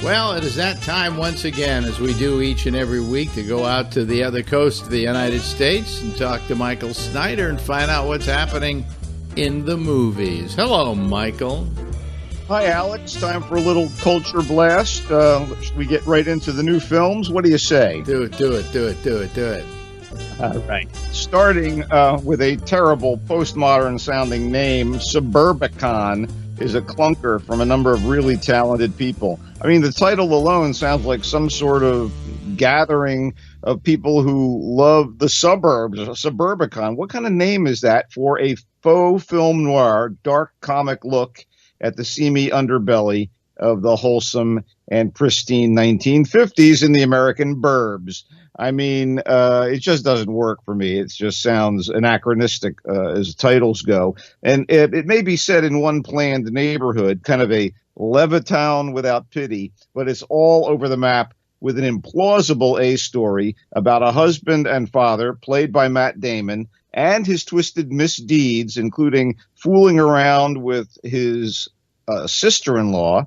Well, it is that time once again, as we do each and every week, to go out to the other coast of the United States and talk to Michael Snyder and find out what's happening in the movies. Hello, Michael. Hi, Alex. Time for a little culture blast. Should we get right into the new films? What do you say? Do it. All right. Starting with a terrible postmodern sounding name, Suburbicon is a clunker from a number of really talented people. I mean, the title alone sounds like some sort of gathering of people who love the suburbs, Suburbicon. What kind of name is that for a faux film noir, dark comic look at the seamy underbelly of the wholesome and pristine 1950s in the American burbs? I mean, it just doesn't work for me. It just sounds anachronistic as titles go. And it may be set in one planned neighborhood, kind of a Levittown without pity, but it's all over the map with an implausible A story about a husband and father, played by Matt Damon, and his twisted misdeeds, including fooling around with his sister-in-law,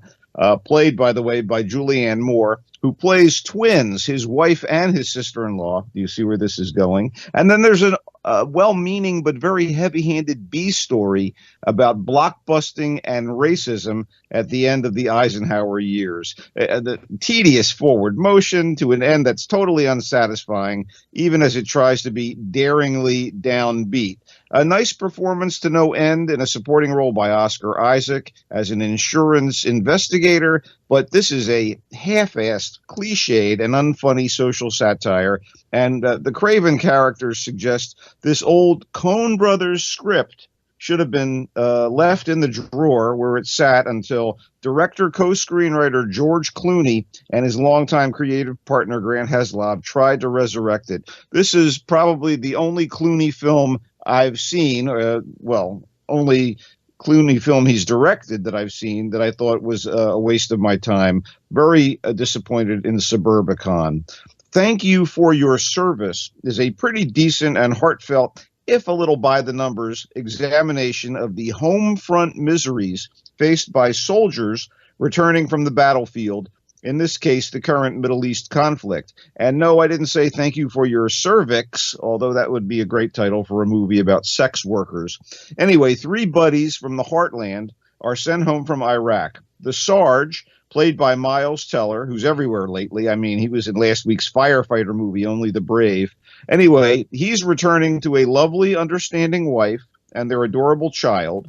played, by the way, by Julianne Moore, who plays twins, his wife and his sister-in-law. Do you see where this is going? And then there's a well-meaning but very heavy-handed B story about blockbusting and racism at the end of the Eisenhower years. The tedious forward motion to an end that's totally unsatisfying, even as it tries to be daringly downbeat. A nice performance to no end in a supporting role by Oscar Isaac as an insurance investigator, but this is a half-assed, cliched, and unfunny social satire, and the Craven characters suggest this old Coen Brothers script should have been left in the drawer where it sat until director, co-screenwriter George Clooney and his longtime creative partner Grant Heslov tried to resurrect it. This is probably the only Clooney film I've seen, only Clooney film he's directed that I've seen that I thought was a waste of my time. Very disappointed in Suburbicon. Thank You for Your Service is a pretty decent and heartfelt, if a little by the numbers, examination of the home front miseries faced by soldiers returning from the battlefield, in this case, the current Middle East conflict. And no, I didn't say Thank You for Your Cervix, although that would be a great title for a movie about sex workers. Anyway, three buddies from the heartland are sent home from Iraq. The Sarge, played by Miles Teller, who's everywhere lately. I mean, he was in last week's firefighter movie, Only the Brave. Anyway, he's returning to a lovely, understanding wife and their adorable child.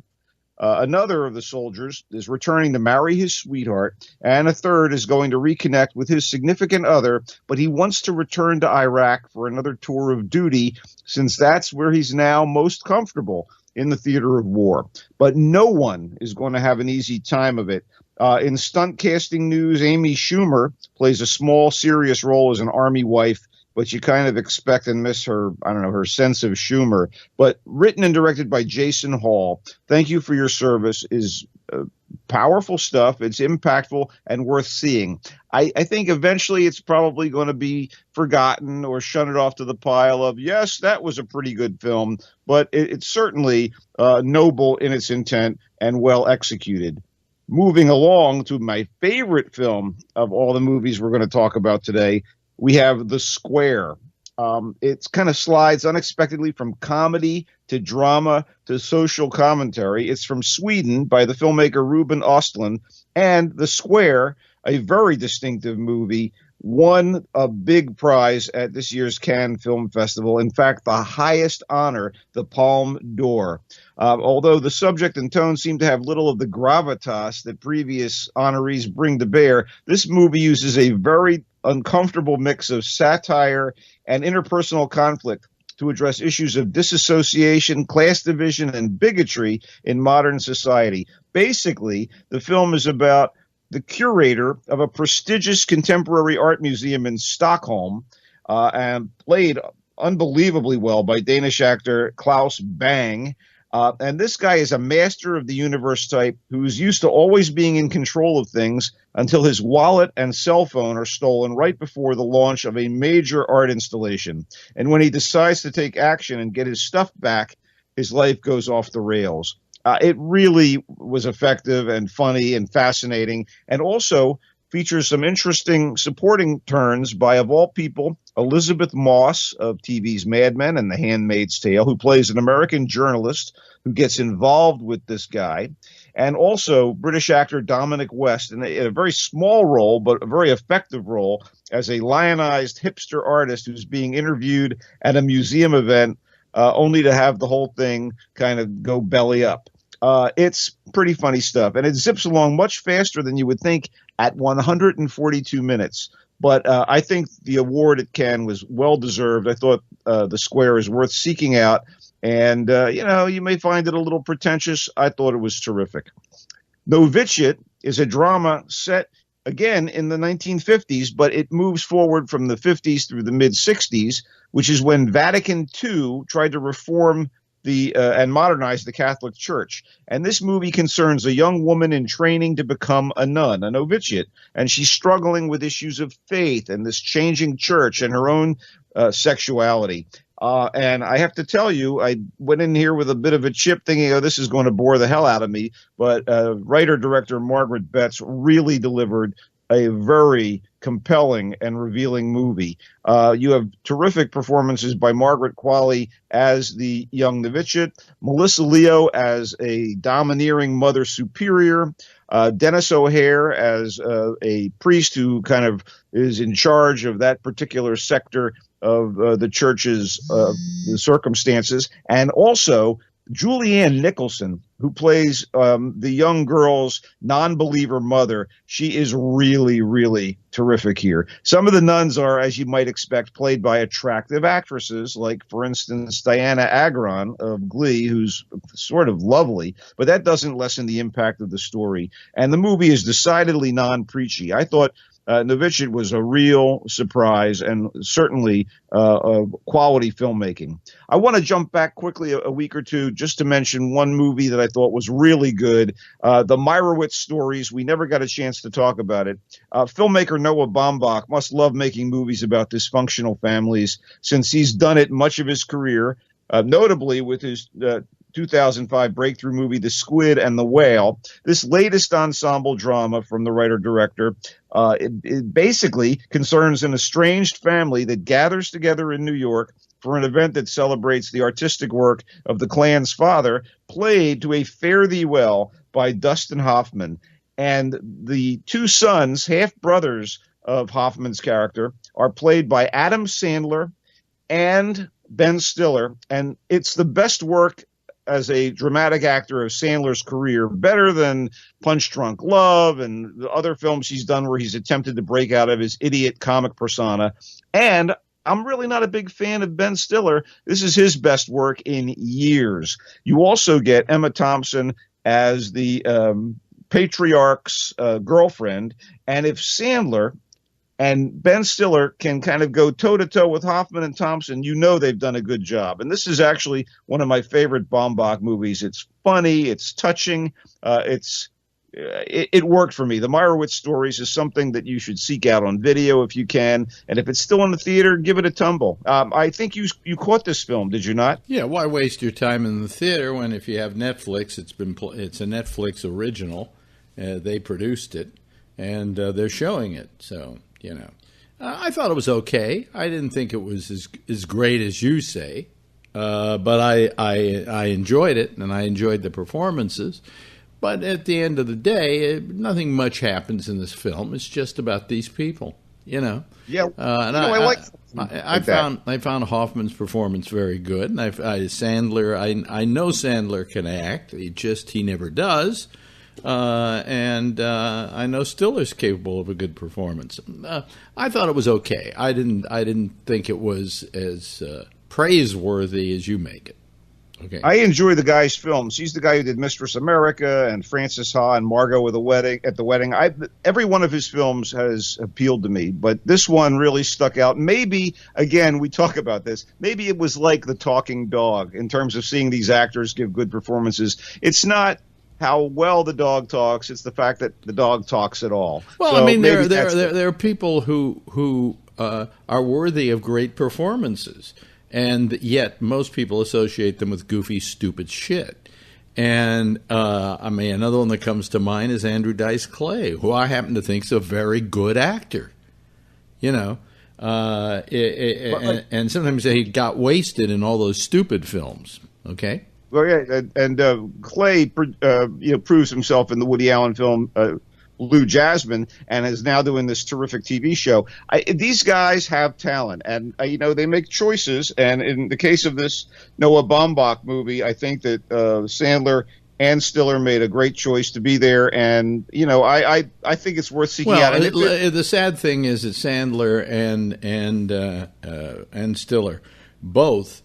Another of the soldiers is returning to marry his sweetheart, and a third is going to reconnect with his significant other, but he wants to return to Iraq for another tour of duty, since that's where he's now most comfortable, in the theater of war. But no one is going to have an easy time of it. In stunt casting news, Amy Schumer plays a small, serious role as an army wife, but you kind of expect and miss her, her sense of Schumer. But written and directed by Jason Hall. Thank You for Your Service is powerful stuff. It's impactful and worth seeing. I think eventually it's probably going to be forgotten or shunted off to the pile of, yes, that was a pretty good film, but it's certainly noble in its intent and well executed. Moving along to my favorite film of all the movies we're going to talk about today, we have The Square. It kind of slides unexpectedly from comedy to drama to social commentary. It's from Sweden by the filmmaker Ruben Östlund. And The Square, a very distinctive movie, won a big prize at this year's Cannes Film Festival. In fact, the highest honor, the Palme d'Or. Although the subject and tone seem to have little of the gravitas that previous honorees bring to bear, this movie uses a very uncomfortable mix of satire and interpersonal conflict to address issues of disassociation, class division, and bigotry in modern society. Basically, the film is about the curator of a prestigious contemporary art museum in Stockholm, and played unbelievably well by Danish actor Claus Bang. And this guy is a master of the universe type who's used to always being in control of things until his wallet and cell phone are stolen right before the launch of a major art installation. And when he decides to take action and get his stuff back, his life goes off the rails. It really was effective and funny and fascinating, and also features some interesting supporting turns by, of all people, Elizabeth Moss of TV's Mad Men and The Handmaid's Tale, who plays an American journalist who gets involved with this guy, and also British actor Dominic West in a very small role, but a very effective role, as a lionized hipster artist who's being interviewed at a museum event, only to have the whole thing kind of go belly up. It's pretty funny stuff, and it zips along much faster than you would think at 142 minutes. But I think the award at Cannes was well-deserved. I thought The Square is worth seeking out, and, you may find it a little pretentious. I thought it was terrific. Noviciate is a drama set, again, in the 1950s, but it moves forward from the 50s through the mid-60s, which is when Vatican II tried to reform and modernize the Catholic Church. And this movie concerns a young woman in training to become a nun, a novitiate, and she's struggling with issues of faith and this changing church and her own sexuality. And I have to tell you, I went in here with a bit of a chip thinking, this is going to bore the hell out of me. But writer-director Margaret Betts really delivered a very compelling and revealing movie. You have terrific performances by Margaret Qualley as the young novitiate, Melissa Leo as a domineering mother superior, Dennis O'Hare as a priest who kind of is in charge of that particular sector of the church's the circumstances, and also Julianne Nicholson, who plays the young girl's non-believer mother. She is really, really terrific here. Some of the nuns are, as you might expect, played by attractive actresses, like, for instance, Diana Agron of Glee, who's sort of lovely, but that doesn't lessen the impact of the story. And the movie is decidedly non-preachy. I thought Noviciate was a real surprise and certainly quality filmmaking. I want to jump back quickly a week or two just to mention one movie that I thought was really good, the Meyerowitz Stories. We never got a chance to talk about it. Filmmaker Noah Baumbach must love making movies about dysfunctional families, since he's done it much of his career, notably with his 2005 breakthrough movie, The Squid and the Whale. This latest ensemble drama from the writer-director, it basically concerns an estranged family that gathers together in New York for an event that celebrates the artistic work of the clan's father, played to a fare thee well by Dustin Hoffman. And the two sons, half-brothers of Hoffman's character, are played by Adam Sandler and Ben Stiller. And it's the best work as a dramatic actor of Sandler's career, better than Punch Drunk Love and the other films he's done where he's attempted to break out of his idiot comic persona. And I'm really not a big fan of Ben Stiller. This is his best work in years. You also get Emma Thompson as the patriarch's girlfriend. And if Sandler and Ben Stiller can kind of go toe-to-toe with Hoffman and Thompson, they've done a good job. And this is actually one of my favorite Baumbach movies. It's funny. It's touching. It worked for me. The Meyerowitz Stories is something that you should seek out on video if you can. And if it's still in the theater, give it a tumble. I think you caught this film, did you not? Yeah, why waste your time in the theater when if you have Netflix, it's a Netflix original. They produced it, and they're showing it. So, I thought it was okay. I didn't think it was as great as you say, but I enjoyed it, and I enjoyed the performances. But at the end of the day, nothing much happens in this film. It's just about these people, Yeah. And I found Hoffman's performance very good, and Sandler. I know Sandler can act. He never does. And I know Stiller's capable of a good performance. I thought it was okay. I didn't think it was as praiseworthy as you make it. Okay. I enjoy the guy's films. He's the guy who did Mistress America and Frances Ha and Margot at the Wedding. Every one of his films has appealed to me, but this one really stuck out. Maybe, again, we talk about this, maybe it was like The Talking Dog in terms of seeing these actors give good performances. It's not how well the dog talks, it's the fact that the dog talks at all. Well, so there are people who are worthy of great performances, and yet most people associate them with goofy, stupid shit. And, I mean, another one that comes to mind is Andrew Dice Clay, who I happen to think is a very good actor. You know, and sometimes he got wasted in all those stupid films, okay? Well, yeah, and Clay, proves himself in the Woody Allen film Blue Jasmine, and is now doing this terrific TV show. These guys have talent, and they make choices. And in the case of this Noah Baumbach movie, I think that Sandler and Stiller made a great choice to be there, and I think it's worth seeking out. And the sad thing is that Sandler and Stiller both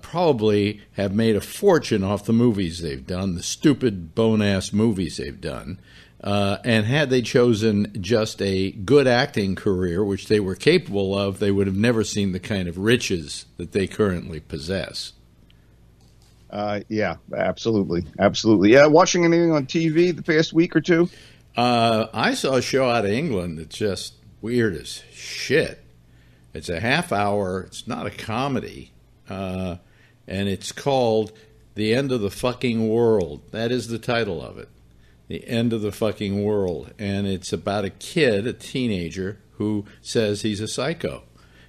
probably have made a fortune off the movies they've done, the stupid bone-ass movies they've done. And had they chosen just a good acting career, which they were capable of, they would have never seen the kind of riches that they currently possess. Yeah, absolutely. Yeah, watching anything on TV the past week or two? I saw a show out of England that's just weird as shit. It's a half hour. It's not a comedy. And it's called The End of the Fucking World. That is the title of it. The End of the Fucking World. And it's about a kid, a teenager, who says he's a psycho.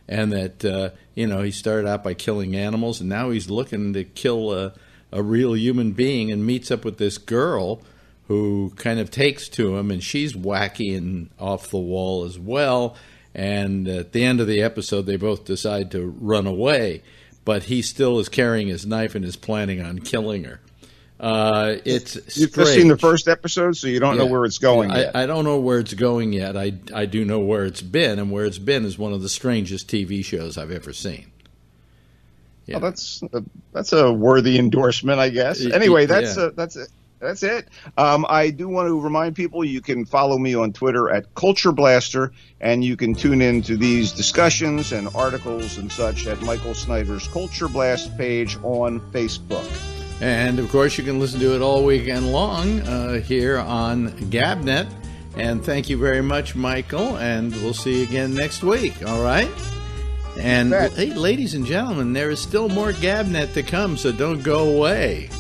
And that, he started out by killing animals, and now he's looking to kill a real human being, and meets up with this girl who kind of takes to him, and she's wacky and off the wall as well. And at the end of the episode, they both decide to run away. But he still is carrying his knife and is planning on killing her. It's You've just seen the first episode, so you don't know where it's going yet. I don't know where it's going yet. I do know where it's been, and where it's been is one of the strangest TV shows I've ever seen. Yeah. Well, that's a worthy endorsement, I guess. Anyway, that's it. I do want to remind people you can follow me on Twitter at Culture Blaster, and you can tune in to these discussions and articles and such at Michael Snyder's Culture Blast page on Facebook. And, of course, you can listen to it all weekend long here on GABNet. And thank you very much, Michael, and we'll see you again next week, all right? And, hey, ladies and gentlemen, there is still more GABNet to come, so don't go away.